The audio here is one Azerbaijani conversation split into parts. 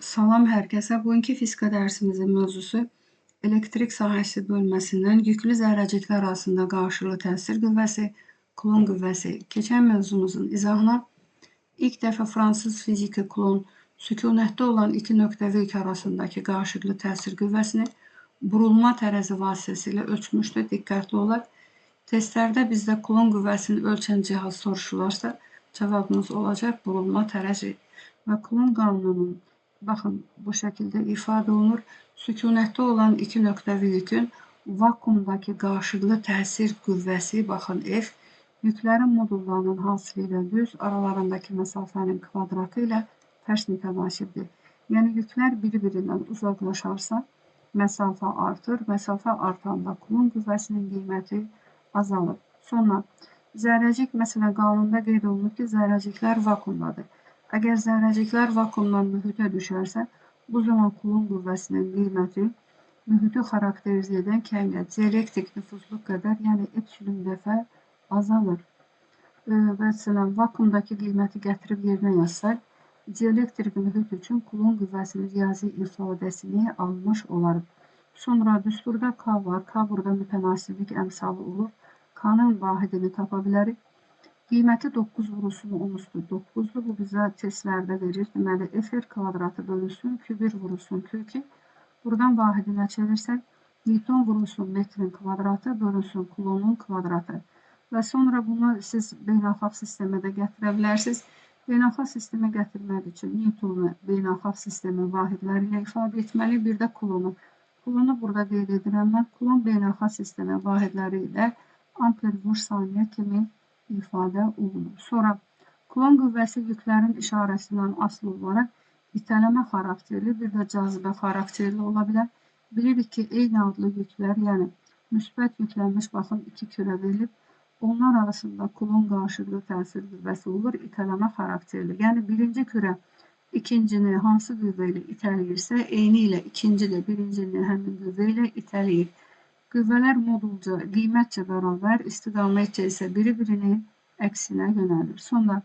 Salam hər kəsə. Bugünkü fizika dərsimizin mövzusu elektrik sahəsi bölməsindən yüklü zərrəciklər arasında qarşılıqlı təsir qüvvəsi, Coulomb qüvvəsi. Keçən mövzumuzun izahına ilk dəfə fransız fiziki Coulomb sükunətdə olan iki nöqtəvi yük arasındakı qarşılıqlı təsir qüvvəsini burulma tərəzi vasitəsilə ölçmüşdü. Diqqətli olaq. Testlərdə bizdə Coulomb qüvvəsini ölçən cihaz soruşularsa, cavabımız olacaq burulma tərəzi. Və Coulomb qanununun baxın, bu şəkildə ifadə olunur. Sükunətdə olan iki nöqtəvi yükün vakuumdakı qarşılıqlı təsir qüvvəsi, baxın F, yüklərin modullarının hasılı ilə düz aralarındakı məsafənin kvadratı ilə tərs mütənaşibdir. Yəni, yüklər bir-birindən uzaqlaşarsa, məsafə artır. Məsafə artanda Coulomb qüvvəsinin qiyməti azalır. Sonra, zərrəcik, məsələn, qanunda qeyd olunur ki, zərrəciklər vakuumdadır. Əgər zərrəciklər vakuumdan mühitə düşərsə, bu zaman Coulomb qüvvəsinin qiyməti mühiti xarakterizə edən kəmiyyət, dielektrik nüfuzluq qədər, yəni epsilon dəfə azalır. Məsələn, vakuumdakı qiyməti gətirib yerinə yazsaq, dielektrik mühit üçün Coulomb qüvvəsinin riyazi ifadəsini almış olarıq. Sonra düsturda K var. K burada mütənasiblik əmsalı olur. K-nın vahidini tapa bilərik. Qiyməti 9 vurulsun 10 üstü 9-dur. Bu bizə testlərdə verir. Deməli, Fr kvadratı bölünsün Q1 vurulsun Q2. Buradan vahidinə çevirsək, Newton vurulsun metrin kvadratı bölünsün Coulomb'un kvadratı. Və sonra bunu siz beynəlxalq sistemə də gətirə bilərsiniz. Beynəlxalq sistemə gətirmək üçün Newton'u beynəlxalq sistemin vahidləri ilə ifadə etməli. Bir də Coulomb'u. Coulomb'u burada qeyd edirəm mən. Coulomb beynəlxalq sistemin vahidləri ilə amper vur saniyə kimi ifadə olunur. Sonra, Coulomb qüvvəsi yüklərin işarəsindən asılı olaraq itələmə xarakterli, bir də cazibə xarakterli ola bilər. Bilirik ki, eyni adlı yüklər, yəni müsbət yüklənmiş, baxın, iki kürə verilib. Onlar arasında Coulomb qarşılıqlı təsir qüvvəsi olur, itələmə xarakterli. Yəni, birinci kürə ikincini hansı qüvvə ilə itələyirsə, eyni ilə ikinci də birincini həmin qüvvə ilə itələyir. Qüvvələr modulca, qiymətcə bərabər, istiqamətcə isə biri-birinin əksinə yönəlir. Sonra,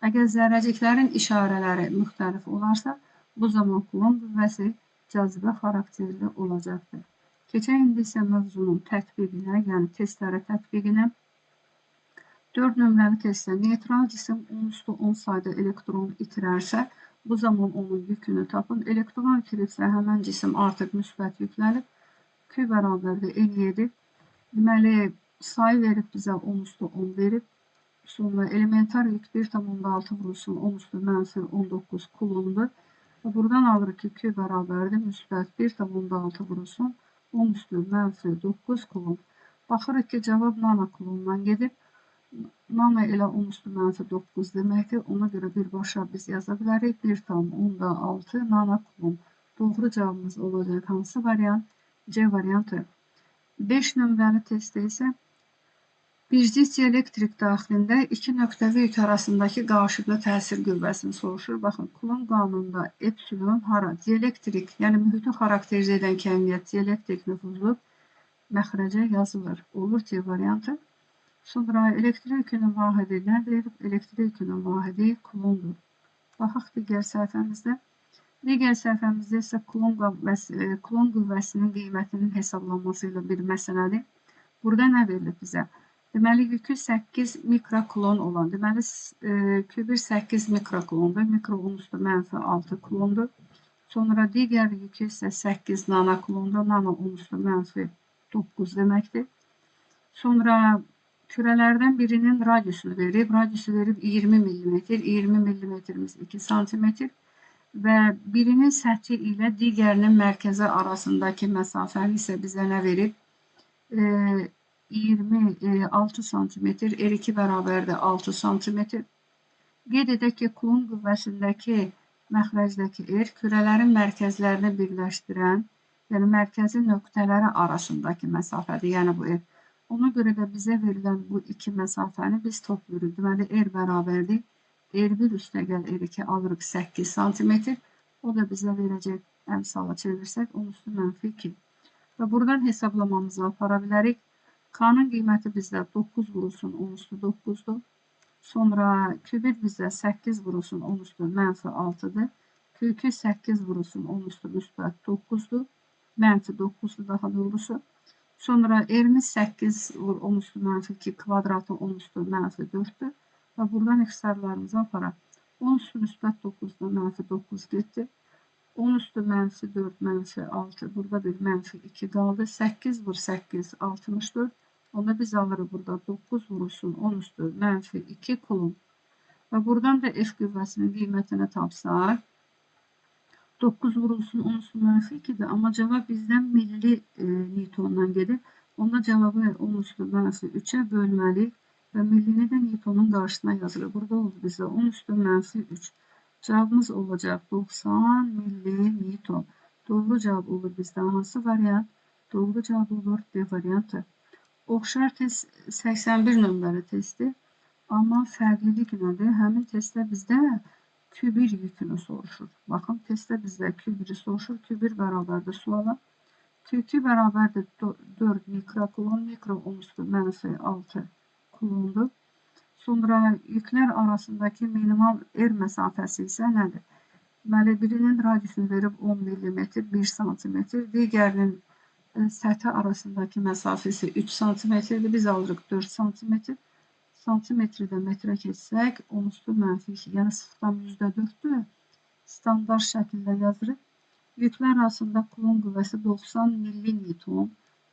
əgər zərrəciklərin işarələri müxtəlif olarsa, bu zaman Coulomb qüvvəsi cazibə xarakterli olacaqdır. Keçək indi isə mövzunun tətbiqinə, yəni testləri tətbiqinə. 4 nömrəli testdə neytral cisim 10^10 sayda elektron itirərsə, bu zaman onun yükünü tapın. Elektron itiribsə, həmən cisim artıq müsbət yüklənib. Q bərabərdir 57. Deməli, sayı verib bizə 10^10 verib. Sonra elementar yük 1,6 vurulsun 10^-19 Coulomb'dur. Buradan alırıq ki, Q bərabərdir müsbət 1,6 vurulsun 10^-9 Coulomb. Baxırıq ki, cavab nano Coulomb'dan gedib. Nano elə 10^-9 deməkdir. Ona görə birbaşa biz yaza bilərik. 1,6 nano Coulomb. Doğru cavabımız olacaq hansı variant? C variantı. 5 nömrəli testdə isə bircilik dielektrik daxilində iki nöqtəvi yük arasındakı qarşılıqlı təsir qüvvəsini soruşur. Baxın, Coulomb qanununda epsilon hara? Dielektrik, yəni mühiti xarakterizə edən kəmiyyət, dielektrik nüfuzluq məxrəcə yazılır. Olur C variantı. Sonra elektrik yükünün vahidi nədir? Elektrik yükünün vahidi Coulomb'dur. Baxaq digər səhifəmizdə. Digər səhifəmizdə isə Coulomb qüvvəsinin qiymətinin hesablanması ilə bir məsələdir. Burada nə verilir bizə? Deməli, yükü 8 mikrokulon olan, deməli, Q1 8 mikrokulondur, mikro 10^-6 kulondur. Sonra digər yükü isə 8 nanokulondur, nano 10^-9 deməkdir. Sonra kürələrdən birinin radiusunu verib, 20 mm, 20 mm-imiz 2 cm. Və birinin səthi ilə digərinin mərkəzi arasındakı məsafəni isə bizə nə verib? 26 cm, R2 bərabərdir 6 cm. Qeyd edək ki, Coulomb qüvvəsindəki məxrəcdəki R kürələrin mərkəzlərini birləşdirən, yəni mərkəzi nöqtələri arasındakı məsafədir, yəni bu R. Ona görə də bizə verilən bu iki məsafəni biz topluruq. Deməli, R bərabərdir. R1 üstəgəl R2 alırıq 8 cm. O da bizə verəcək əmsala çevirsək 10^-2. Və buradan hesablamamızı apara bilərik. K-nın qiyməti bizdə 9 vurulsun 10^-9'dur. Sonra Q1 bizdə 8 vurulsun 10^-6'dır. Kökü 8 vurulsun 10 üstü müsbət 9'dur. Mənfi 9'dur daha doğrusu. Sonra erimiz 8 vur 10 üstü mənfi 2 kvadratı 10 üstü mənfi 4'dür. Və buradan ixtisarlarımızı aparaq. 10 üstü müsbət 9'da mənfi 9 getdi. 10 üstü mənfi 4 mənfi 6. Burada bir mənfi 2 qaldı. 8 vur 8 64. Onda biz alırıq burada 9 vurulsun 10 üstü mənfi 2 kulon. Və buradan da F qüvvəsinin qiymətini tapsaq. 9 vurulsun 10 üstü mənfi 2'dir. Amma cavab bizdən milli Newtondan gedir. Onda cevabı 10 üstü mənfi 3'e bölməliyik. Və millini də Newtonun qarşısına yazılır. Burada oldu bizdə 10 üstü mənfi 3. Cevabımız olacaq 90 milli Newton. Doğru cevap olur bizdə hansı variant? Doğru cevap olur D variantı. Oxşar test 81 nömrəli testi. Amma fərqlilik nədir? Həmin testdə bizdə Q1 yükünü soruşur. Bakın testte bizde Q1'i soruşur. Q1 beraberdir suala. Q2 beraberdir 4 mikrokulon. Mikro 10 üstü mənfi 6 kulondur. Sonra yükler arasındaki minimal mesafesi ise nədir? Deməli, birinin radiusunu verib 10 mm, 1 cm. Digərinin səthi arasındaki məsafəsi 3 cm-dir. Biz alırıq 4 cm. Santimetrede metre keçsək, 10 üstü mənfi 2, yəni sıfırdan %4'dür. Standart şəkildə yazırıq. Yüklər arasında kulon qüvvəsi 90 milli Newton,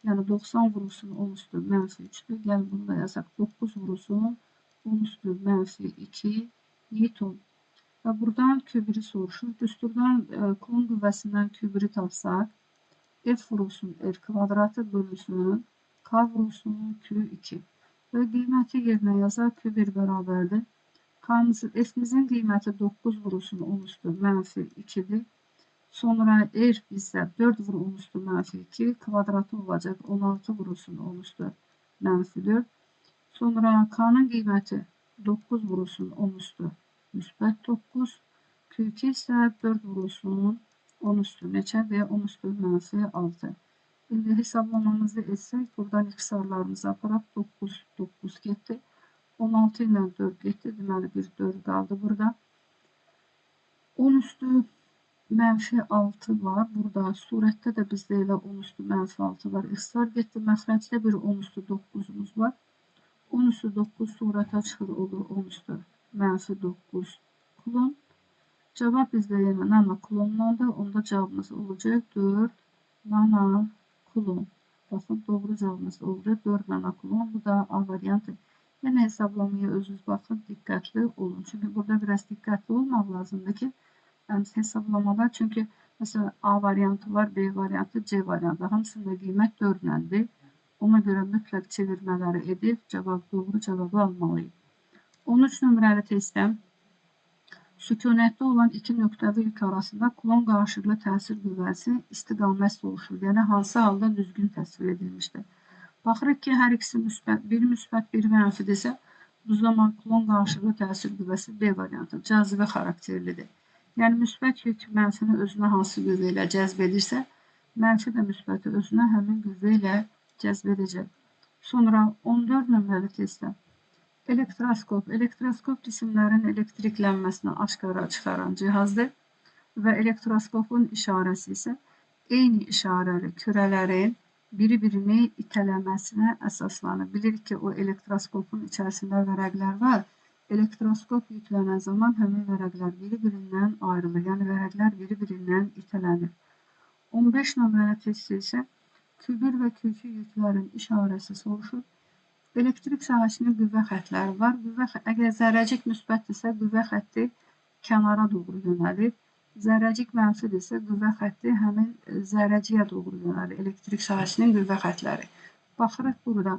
yəni 90 vurulsun 10 üstü mənfi 3'dür. Gəl bunu da yazaq, 9 vurulsun 10 üstü mənfi 2 Newton. Və buradan Q1'i soruşur. Düsturdan kulon qüvvəsindən Q1'i tapsaq, F vurulsun R kvadratı bölünsün K vurulsun Q2. Ve qiyməti yerinə yazaq Q1 bərabərdir. F'imizin qiyməti 9 vurulsun 10 üstü mənfi 2'dir. Sonra R bizdə 4 vur 10 üstü mənfi 2 kvadratı olacaq 16 vurulsun 10 üstü mənfi 4. Sonra K'nın qiyməti 9 vurulsun 10 üstü müsbət 9. Q2 isə 4 vurulsun 10 üstü neçədir? 10 üstü mənfi 6. Şimdi hesablamamızı etsək, buradan ixtisarlarımızı aparaq 9, 9 getdi. 16 ilə 4 getdi. Deməli, bir 4 qaldı burada. 10 üstü mənfi 6 var. Burada surətdə də bizdə elə 10 üstü mənfi 6 var. İxtisar getdi. Məxrəcdə bir 10 üstü 9'umuz var. 10 üstü 9 surətə çıxır olur 10 üstü mənfi 9 kulon. Cevap bizdə yenə nano kulonlandır. Onda cevabımız olacaq 4 nano kulon. Bakın doğru cevabımız oldu. 4 nanokulon. Bu da A variantı. Yine hesaplamaya özünüz bakın. Dikkatli olun. Çünkü burada biraz dikkatli olmak lazımdır ki yani hesaplamada çünkü mesela A variantı var, B variantı, C variantı. Hamısında kıymet 4 nədir. Ona göre mütləq çevirmələri edib doğru cevabı almalıyıq. 13 nömrəli testdən sükunətdə olan iki nöqtəvi yük arasında kulon qarşılıqlı təsir qüvvəsi istiqamət soruşur. Yəni hansı halda düzgün təsvir edilmişdir. Baxırıq ki, hər ikisi müsbət, biri müsbət, biri mənfidirsə, bu zaman kulon qarşılıqlı təsir qüvvəsi B variantı cazibə xarakterlidir. Yəni müsbət yük mənfini özünə hansı qüvvə ilə cəzb edirsə, mənfi də müsbəti özünə həmin qüvvə ilə cəzb edəcək. Sonra 14 nömrəli testdə elektroskop. Elektroskop cisimlərin elektriklənməsini aşkara çıxaran cihazdır və elektroskopun işarəsi isə eyni işarəli kürələrin biri-birini itələməsinə əsaslanır. Bilirik ki, o elektroskopun içərisində vərəqlər var. Elektroskop yüklənən zaman həmin vərəqlər biri-birindən ayrılır. Yəni vərəqlər biri-birindən itələnir. 15 nömrəli testdə isə Q1 və Q2 yüklərin işarəsi soruşur. Elektrik sahəsinin qüvvə xətləri var. Əgər zərrəcik müsbətdirsə, qüvvə xətti kənara doğru yönəlir. Zərrəcik mənfidirsə, qüvvə xətti həmin zərrəciyə doğru yönəlir. Elektrik sahəsinin qüvvə xətləri. Baxırıq burada.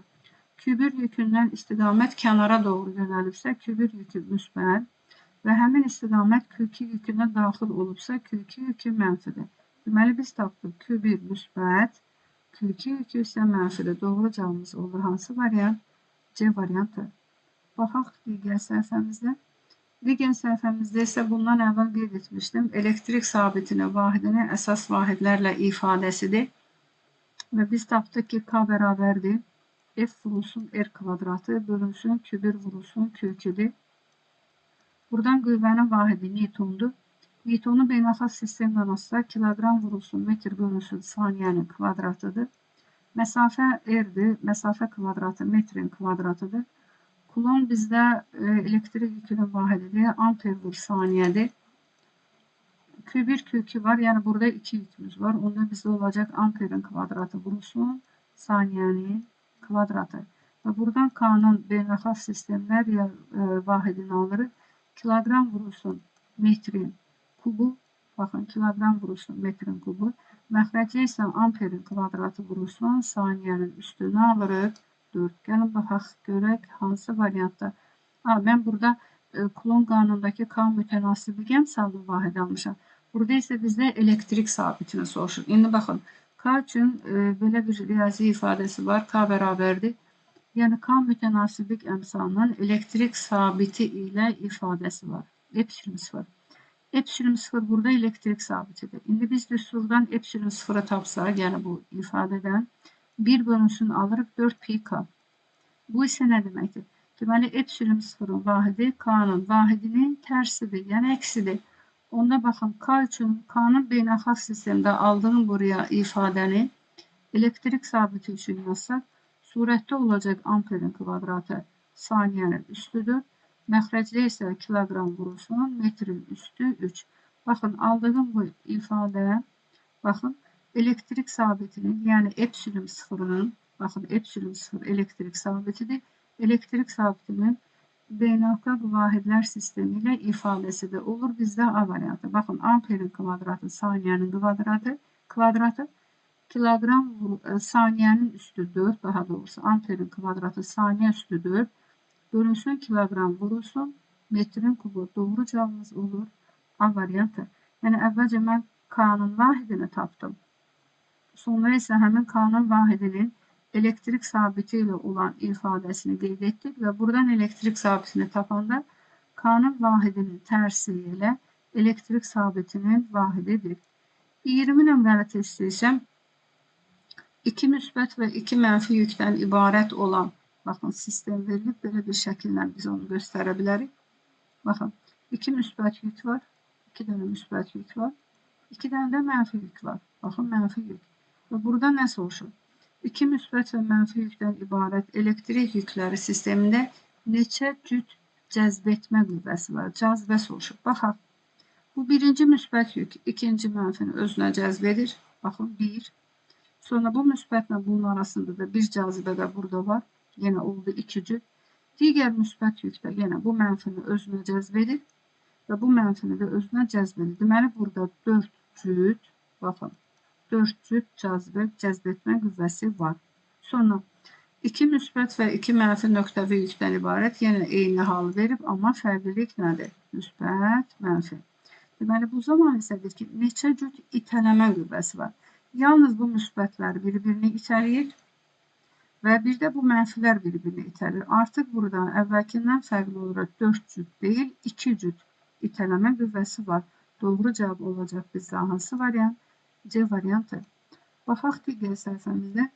Q1 yükündən istiqamət kənara doğru yönəlibsə, Q1 yükü müsbət və həmin istiqamət Q2 yükünə daxil olubsa, Q2 yükü mənfidir. Deməli, biz tapdıq Q1 müsbət, Q2 yükü isə mənfidir. Doğru cavabımız olur. Hansı variant? C variantı. Baxaq digər səhifəmizdə. Digər səhifəmizdə isə bundan əvvəl qeyd etmişdim. Elektrik sabitinin vahidini əsas vahidlərlə ifadəsidir. Və biz tapdıq ki, K bərabərdir. F vurulsun R kvadratı bölünsün Q1 vurulsun Q2'dir. Buradan qüvvənin vahidi Newtondur. Newtonu beynəlxalq sistemdən assa kiloqram vurulsun metr bölünsün saniyənin kvadratıdır. Məsafə R-dir. Məsafə kvadratı metrin kvadratıdır. Kulon bizdə elektrik yükünün vahididir. Amper vur saniyədir. Q1, Q2 var. Yəni burada 2 yükümüz var. Onda bizdə olacaq amperin kvadratı vurulsun saniyənin kvadratı. Və buradan K-nın beynəlxalq sistemdə real vahidini alırıq. Kiloqram vurulsun metrin kubu. Baxın, kiloqram vurulsun metrin kubu. Məxrəcə isə amperin kvadratı vurulsun saniyənin üstünü alırıq. 4. Gəlin baxaq, görək hansı variantda. Mən burada Kulon qanunundakı K mütənasibli gəmsallı vahid almışam. Burada isə bizdə elektrik sabitini soruşur. İndi baxın, K üçün belə bir riyazi ifadəsi var. K bərabərdir. Yəni K mütənasiblik əmsalının elektrik sabiti ilə ifadəsi var. Epsilon 0. Epsilon 0 burada elektrik sabitidir. İndi biz düsturdan epsilon 0'ı tapsaq, yəni bu ifadədən 1 bölünsün alırıq 4 pi K. Bu isə nə deməkdir? Deməli, epsilon 0'ın vahidi K-nın vahidinin tərsidir, yəni əksidir. Onda baxın, K üçün K-nın beynəlxalq sistemdə aldığım buraya ifadəni elektrik sabiti üçün yazsaq, surətdə olacaq amperin kvadratı saniyənin üstüdür. Məxrəcdə isə kiloqram vurulsun, metrin üstü 3. Baxın, aldığım bu ifadə, baxın, elektrik sabitinin, yəni epsilon 0'ın, baxın, epsilon 0 elektrik sabitidir. Elektrik sabitinin beynəlxalq vahidlər sistemi ilə ifadəsi də olur bizdə A variantı. Baxın, amperin kvadratı saniyənin kvadratı, kiloqram saniyənin üstü 4, daha doğrusu amperin kvadratı saniyə üstü 4. Bölünsün kiloqram vurulsun metrin kubu. Doğru cavabımız olur A variantı. Yəni əvvəlcə mən K-nın vahidini tapdım. Sonra isə həmin K-nın vahidinin elektrik sabiti ilə olan ifadəsini qeyd etdik və buradan elektrik sabitini tapanda K-nın vahidinin tərsi ilə elektrik sabitinin vahididir. 20 nömrəli testi isə 2 müsbət və 2 mənfi yükdən ibarət olan, baxın, sistem verilib, belə bir şəkillə biz onu göstərə bilərik. Baxın, 2 müsbət yük var, 2 dənə müsbət yük var, 2 dənə də mənfi yük var. Baxın, mənfi yük. Və burada nə soruşur? 2 müsbət və mənfi yükdən ibarət elektrik yükləri sistemində neçə cüt cəzb etmə qüvvəsi var? Cazibə soruşur. Baxaq, bu birinci müsbət yük ikinci mənfini özünə cəzb edir. Baxın, 1. Sonra bu müsbətlə bunun arasında da bir cazibə də burada var. Yenə oldu 2 cüt. Digər müsbət yükdə yenə bu mənfini özünə cəzb edir və bu mənfini də özünə cəzb edir. Deməli, burada 4 cüt, baxın, 4 cüt cəzb etmə qüvvəsi var. Sonra 2 müsbət və 2 mənfi nöqtəvi yükdən ibarət yenə eyni hal verib, amma fərqlilik nədir? Müsbət, mənfi. Deməli, bu zaman isə deyir ki, neçə cüt itələmə qüvvəsi var? Yalnız bu müsbətlər bir-birini itələyir və bir də bu mənfilər bir-birini itəlir. Artıq burada əvvəlkindən fərqli olaraq 4 cüt deyil, 2 cüt itələmə qüvvəsi var. Doğru cavab olacaq bizdə hansı variant? C variantı. Baxaq digər səhifəmizdə.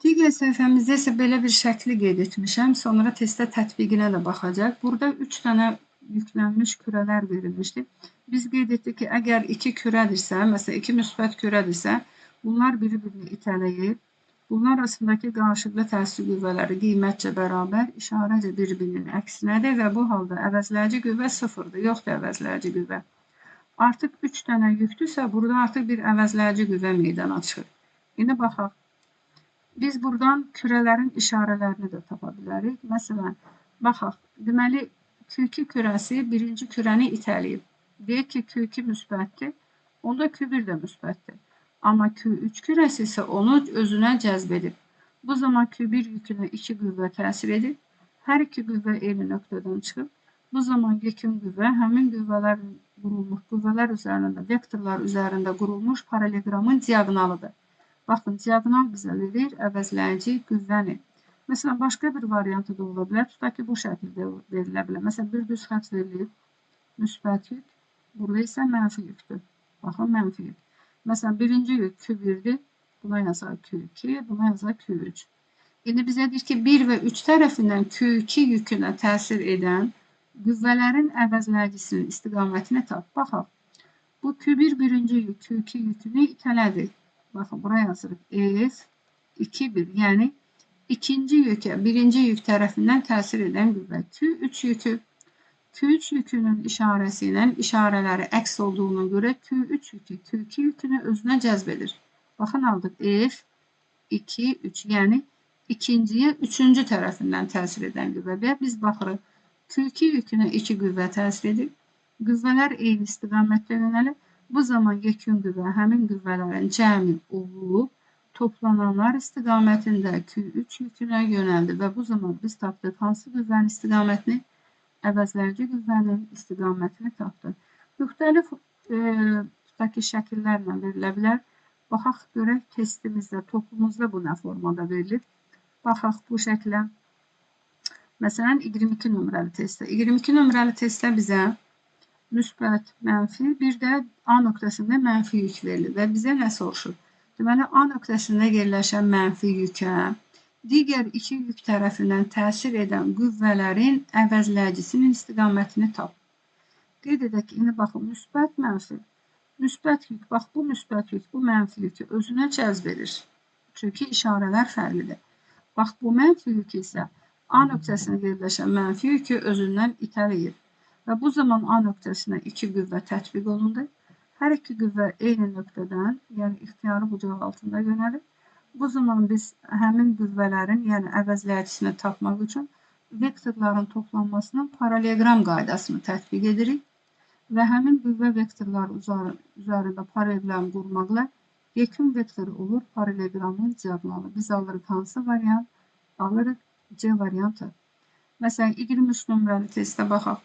Digər səhifəmizdə isə belə bir şəkli qeyd etmişəm. Sonra testdə tətbiqinə də baxacaq. Burada 3 dənə yüklənmiş kürələr verilmişdir. Biz qeyd etdik ki, əgər 2 kürədirsə, məsələn 2 müsbət kürədirsə, bunlar bir-birini itələyir. Bunlar arasındakı qarşılıqlı təsir qüvvələri qiymətcə bərabər, işarəcə bir-birinin əksinədir və bu halda əvəzləyici qüvvə 0-dır, yoxdur əvəzləyici qüvvə. Artıq 3 dənə yüklüsə, burada artıq bir əvəzləyici qüvvə meydana çıxır. İndi baxaq. Biz buradan kürələrin işarələrini də tapa bilərik. Məsələn, baxaq. Deməli, Q2 kürəsi birinci kürəni itələyib. Deyək ki, Q2 müsbətdir, onda Q1 də müsbətdir. Amma Q3 kürəsi isə onu özünə cəzb edib. Bu zaman Q1 yükünə 2 qüvvə təsir edib. Hər iki qüvvə eyni nöqtədən çıxıb. Bu zaman yekun qüvvə həmin qüvvələr üzərində, vektorlar üzərində qurulmuş paralelogramın diaqonalıdır. Baxın, diaqonal bizə verir əvəzləyici qüvvəni. Məsələn, başqa bir variantı da ola bilər. Tutaq ki, bu şəkildə verilə bilər. Məsələn, bir düz xətt verilir, müsbət yük. Burada isə mənfi yükdür. Baxın, mənfi yük. Məsələn, birinci yük Q1'dir. Buna yazaq Q2, buna yazaq Q3. İndi bizə deyir ki, 1 və 3 tərəfindən Q2 yükünə təsir edən Qüvvələrin əvəzləyicisinin istiqamətini tap. Baxaq. Bu Q1 birinci yük, Q2 yükünü itələdi. Baxın, buraya yazırıq. F2, 1. Yəni, ikinci yükə, birinci yük tərəfindən təsir edən qüvvə. Q3 yükü. Q3 yükünün işarəsi ilə işarələri əks olduğuna görə Q3 yükü, Q2 yükünü özünə cəzb edir. Baxın, aldıq. F2, 3. Yəni, ikinciyə üçüncü tərəfindən təsir edən qüvvə. Və biz baxırıq. Q2 yükünə 2 qüvvə təsir edir. Qüvvələr eyni istiqamətdə yönəlir. Bu zaman yekun qüvvə həmin qüvvələrin cəmi olub, toplananlar istiqamətində Q3 yükünə yönəldi və bu zaman biz tapdıq hansı qüvvənin istiqamətini? Əvəzləyici qüvvənin istiqamətini tapdıq. Müxtəlif tutaq ki, şəkillərlə verilə bilər. Baxaq, görək testimizdə, topumuzda bu nə formada verilir. Baxaq bu şəklə. Məsələn, 22 nömrəli testdə. 22 nömrəli testdə bizə müsbət, mənfi, bir də A nöqtəsində mənfi yük verilir və bizə nə soruşur? Deməli, A nöqtəsində yerləşən mənfi yükə digər iki yük tərəfindən təsir edən qüvvələrin əvəzləyicisinin istiqamətini tap. Qeyd edək ki, indi baxın, müsbət, mənfi. Müsbət yük, bax bu müsbət yük, bu mənfi yükü özünə cəzb edir. Çünki işarələr fərqlidir. Bax, bu mənfi yük isə A nöqtəsində yerləşən mənfi yükü özündən itələyir. Və bu zaman A nöqtəsinə 2 qüvvə tətbiq olundu. Hər iki qüvvə eyni nöqtədən, yəni ixtiyari bucaq altında yönəlir. Bu zaman biz həmin qüvvələrin, yəni əvəzləyicisini tapmaq üçün vektorların toplanmasının paralelogram qaydasını tətbiq edirik və həmin qüvvə vektorları üzərində paralelogram qurmaqla yekun vektoru olur paralelogramın diaqonalı. Biz alırıq hansı variant? Alırıq C variantı. Məsələn, 23 nömrəli testə baxaq.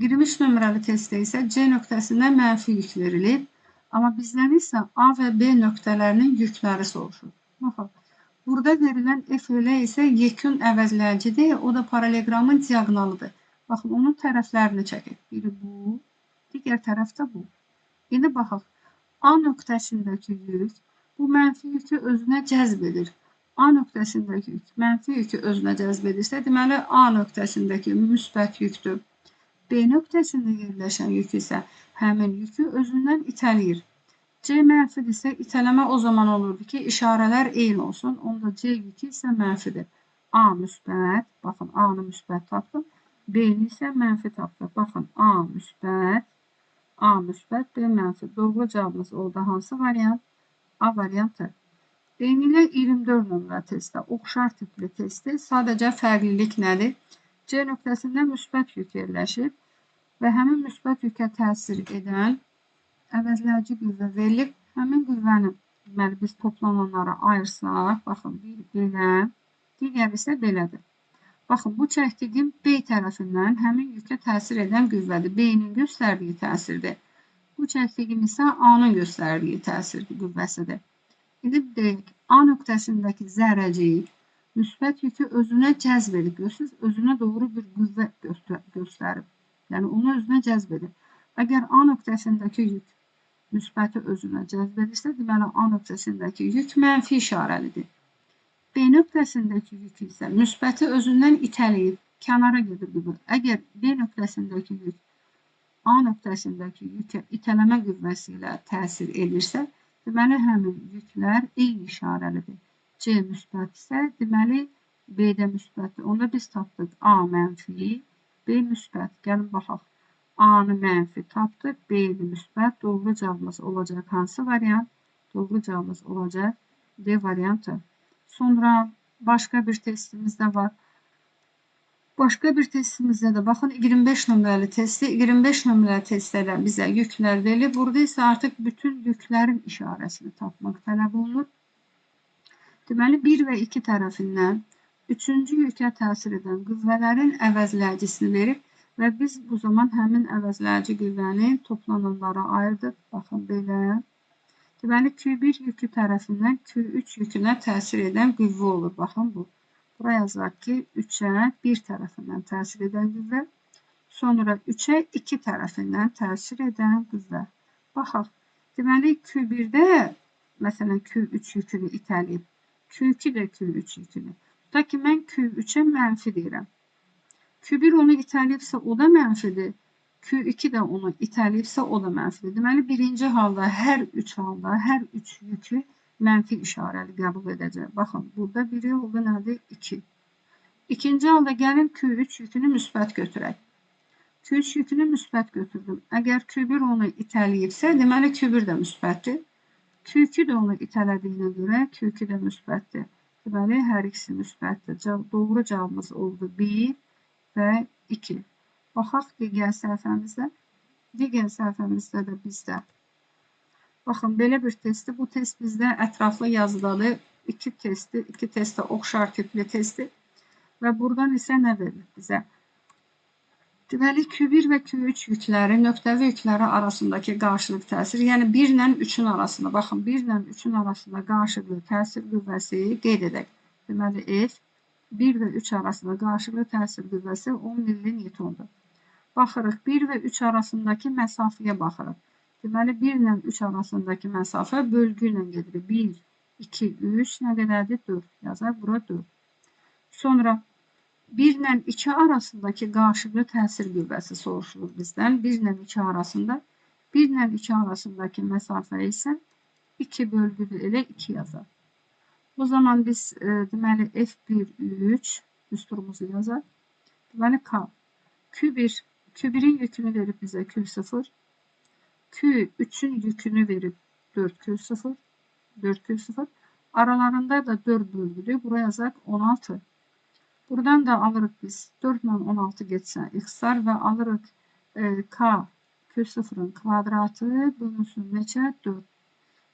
23 nömrəli testdə isə C nöqtəsində mənfi yük verilib, amma bizdən isə A və B nöqtələrinin yükləri soruşur. Baxaq, burada verilən F elə isə yekun əvəzləyicidir, o da paralelogramın diaqonalıdır. Baxın, onun tərəflərini çəkək. Biri bu, digər tərəf də bu. İndi baxaq, A nöqtəsindəki yük bu mənfi yükü özünə cəzb edir. A nöqtəsindəki yük mənfi yükü özünə cəzb edirsə, deməli A nöqtəsindəki müsbət yükdür. B nöqtəsində yerləşən yük isə həmin yükü özündən itələyir. C mənfidirsə, itələmə o zaman olurdu ki, işarələr eyni olsun. Onda C yükü isə mənfidir. A müsbət, baxın A-nı müsbət tapdım. B-ni isə mənfi tapdım. Baxın A müsbət, B mənfi. Doğru cavabımız oldu hansı variant? A variantı. Eynilə 24 nömrə testdə, oxşar tipli testi, sadəcə fərqlilik nədir? C nöqtəsində müsbət yük yerləşib və həmin müsbət yükə təsir edən əvəzləyici qüvvə verilib. Həmin qüvvəni, deməli, biz toplananlara ayırsaq, baxın, bir belə, digər isə belədir. Baxın, bu çəkdiyim B tərəfindən həmin yükə təsir edən qüvvədir. B-nin göstərdiyi təsirdir. Bu çəkdiyim isə A-nın göstərdiyi təsir qüvvəsidir. İndi deyək, A nöqtəsindəki zərrəcik müsbət yükü özünə cəzb edir. Görürsünüz, özünə doğru bir qüvvə göstərib. Yəni, onu özünə cəzb edir. Əgər A nöqtəsindəki yük müsbəti özünə cəzb edirsə, deməli, A nöqtəsindəki yük mənfi işarəlidir. B nöqtəsindəki yük isə müsbəti özündən itələyib, kənara gedir qüvvə. Əgər B nöqtəsindəki yük A nöqtəsindəki yükə itələmə qüvvəsi ilə təsir edirsə, deməli, həmin yüklər eyni işarəlidir. C müsbət isə, deməli, B-də müsbətdir. Onda biz tapdıq A mənfi, B müsbət. Gəlin, baxaq. A-nı mənfi tapdıq, B-ni müsbət. Doğru cavabımız olacaq hansı variant? Doğru cavabımız olacaq D variantı. Sonra başqa bir testimiz də var. Başqa bir testimizdə də baxın 25 nömrəli testi. 25 nömrəli testdə də bizə yüklər verilir. Burada isə artıq bütün yüklərin işarəsini tapmaq tələb olunur. Deməli 1 və 2 tərəfindən 3-cü yükə təsir edən qüvvələrin əvəzləyicisini verib və biz bu zaman həmin əvəzləyici qüvvəni toplananlara ayırdıq. Baxın belə. Deməli Q1 yükü tərəfindən Q3 yükünə təsir edən qüvvə olur. Baxın bu. Buraya yazaq ki, 3-ə 1 tərəfindən təsir edən qüvvə, sonra 3-ə 2 tərəfindən təsir edən qüvvə. Baxaq, deməli Q1-də, məsələn, Q3 yükünü itələyib, Q2 də Q3 yükünü. Tutaq ki, mən Q3-ə mənfi deyirəm. Q1 onu itələyibsə o da mənfidir. Q2 də onu itələyibsə o da mənfidir. Deməli, birinci halda hər üç yükü mənfi işarəli qəbul edəcək. Baxın, burada biri oldu nədir? 2. İkinci halda gəlin Q3 yükünü müsbət götürək. Q3 yükünü müsbət götürdüm. Əgər Q1 onu itələyibsə, deməli Q1 də müsbətdir. Q2 də onu itələdiyinə görə Q2 də müsbətdir. Deməli, hər ikisi müsbətdir. Doğru cavabımız oldu 1 və 2. Baxaq digər səhifəmizdə. Digər səhifəmizdə də bizdə. Baxın, belə bir testdir. Bu test bizdə ətraflı yazıdadır. İki test də oxşar tipli testdir. Və buradan isə nə verir bizə? Deməli, Q1 və Q3 yükləri, nöqtəvi yükləri arasındakı qarşılıq təsir, yəni 1 ilə 3-ün arasında, baxın, 1 ilə 3-ün arasında qarşılıqlı təsir qüvvəsi qeyd edək. Deməli, F 1 və 3 arasında qarşılıqlı təsir qüvvəsi 10 milli-newtondur. Baxırıq, 1 və 3 arasındakı məsafəyə baxırıq. Deməli, 1 ilə 3 arasındakı məsafə bölgü ilə gedir. 1, 2, 3 nə qədərdir? 4. Yazaq, bura 4. Sonra 1 ilə 2 arasındakı qarşılıqlı təsir qüvvəsi soruşulur bizdən. 1 ilə 2 arasında. 1 ilə 2 arasındakı məsafə isə 2 bölgüdür. Elə 2 yazaq. O zaman biz deməli F1, 3 düsturumuzu yazaq. Deməli K. Q1'in yükünü verib bizə Q0. Q3'ün yükünü verib 4Q0. 4Q0. Aralarında da 4 bölgüdür. Buraya yazaq 16. Buradan da alırıq biz 4 ilə 16 getsə x-lar və alırıq K Q0'ın kvadratı bölünsün neçə? 4.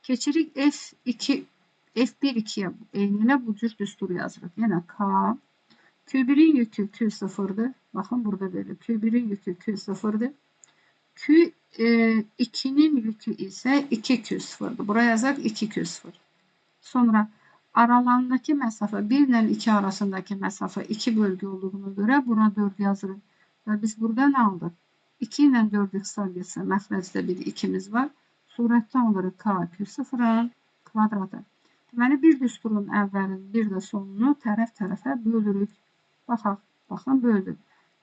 Keçirik F1, 2'yə eynilə bu cür düstur yazırıq. Yenə K. Q1'in yükü Q0'dır. Baxın, burada verir. Q1'in yükü Q0'dır. Q2'nin yükü isə 2Q0'dır. Buraya yazaq 2Q0. Sonra aralarındakı məsafə 1 ilə 2 arasındakı məsafə 2 bölgü olduğuna görə buna 4 yazırıq. Və biz burada nə aldıq? 2 ilə 4 ixtisar getsə məxrəcdə bir 2'miz var. Surətdə alırıq K Q0'ın kvadratı. Deməli, bir düsturun əvvəlini, bir də sonunu tərəf-tərəfə bölürük. Baxaq, baxın, böldük.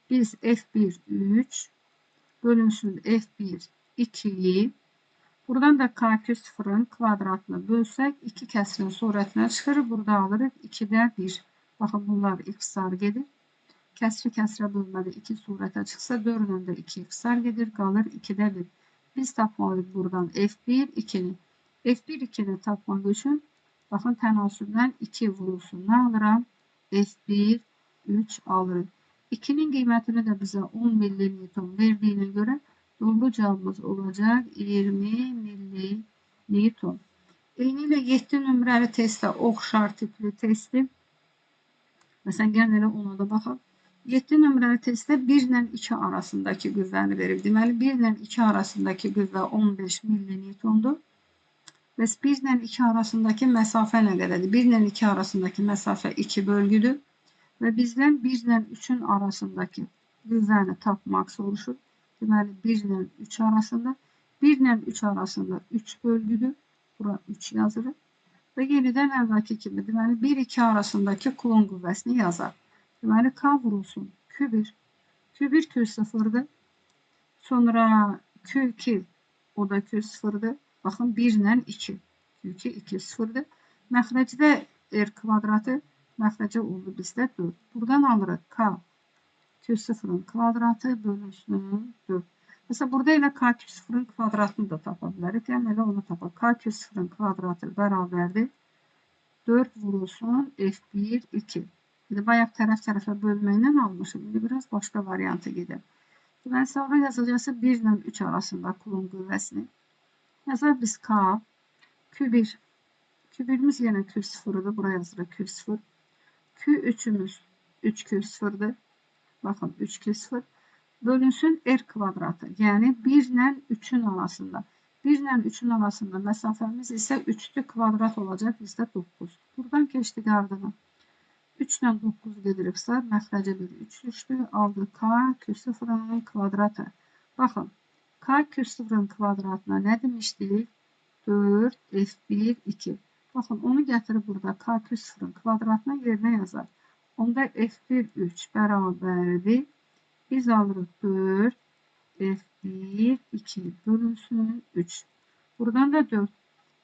Biz F1, 3 bölünsün F1, 2'yi buradan da K Q0'ın kvadratını bölsək 2 kəsrin surətinə çıxır. Burada alırıq 2'də 1. Baxın, bunlar ixtisar gedir. Kəsri-kəsrə bölmədə 2 surətə çıxsa 4'dən də 2 ixtisar gedir. Qalır 2'də 1. Biz tapmalıyıq buradan F1, 2'ni. F1, 2'ni tapmaq üçün baxın, tənasübdən 2 vurulsun. Nə alıram? F1, 3 alırıq. 2'nin qiymətini də bizə 10 milli-newton verdiyinə görə doğru cevabımız olacaq 20 milli-newton. Eynilə 7 nömrəli testdə oxşar tipli testi. Məsələn, gəlin elə ona da baxaq. 7 nömrəli testdə 1 ilə 2 arasındakı qüvvəni verir. Deməli, 1 ilə 2 arasındakı qüvvə 15 milli-newtondur. Bəs 1 ilə 2 arasındakı məsafə nə qədərdir? 1 ilə 2 arasındakı məsafə 2 bölgüdür. Və bizdən 1 ilə 3'ün arasındakı qüvvəni tapmaq soruşur. Deməli, 1 ilə 3 arasında. 1 ilə 3 arasında 3 bölgüdür. Bura 3 yazırıq. Və yenidən əvvəlki kimi, deməli, 1-2 arasındakı Coulomb qüvvəsini yazaq. Deməli, K vurulsun. Q1. Q1 Q0'dır. Sonra Q2 o da Q0'dır. Baxın, 1 ilə 2. Q2 2-0'dır. Məxrəcdə R kvadratı məxrəcə oldu bizdə 4. Buradan alırıq K Q0'ın kvadratı bölünsün 4. Mesela burada elə K Q0'ın kvadratını da tapa bilərik. Yəni elə onu tapaq. K Q0'ın kvadratı bərabərdir 4 vurulsun F1, 2. İndi bayaq tərəf-tərəfə bölməklə almışıq. İndi biraz başqa variantı gedək. Deməli, sonra yazılacaqsa 1 ilə 3 arasında Coulomb qüvvəsini. Yazaq biz K Q1. Q1'imiz yenə Q0'dır. Buraya yazırıq Q0. Q3'ümüz 3Q0'dır. Bakın 3Q0 bölünsün R kvadratı. Yani 1 ilə 3'ün arasında. 1 ilə 3'ün arasında məsafəmiz isə 3'lü kvadrat olacaq. Bizdə 9. Buradan keçdik ardına. 3 ilə 9 gediriksə, məxrəcə bir 3 düşdü. Aldı K Q0'ın kvadratı. Baxın, K Q0'ın kvadratına nə demişdik? 4 F1, 2. Baxın, onu gətirib burada K Q0'ın kvadratına yerinə yazar. Onda F1 3 bərabərdir. Biz alırıq 4 F1 2 bölünsün 3. Buradan da 4.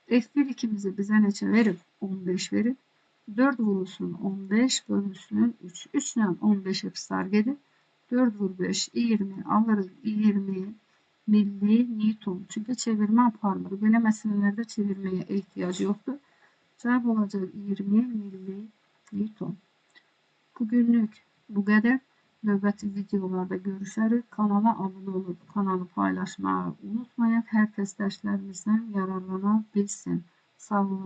F1 2'mizi bize neçə verib? 15 verib. 4 vurulsun 15 bölünsün 3. 3 ile 15 hepsar gedir. 4 vur 5 20 alırız 20 milli Newton. Çünkü çevirme aparılır. Böyle meselelerde çevirmeye ihtiyaç yoktur. Cevap olacak 20 milli Newton. Bugünlük bu kadar. Növbəti videolarda görüşərik. Kanala abone olup kanalı paylaşmayı unutmayın. Hər kəs dərslərimizdən yararlana bilsin. Sağ olun.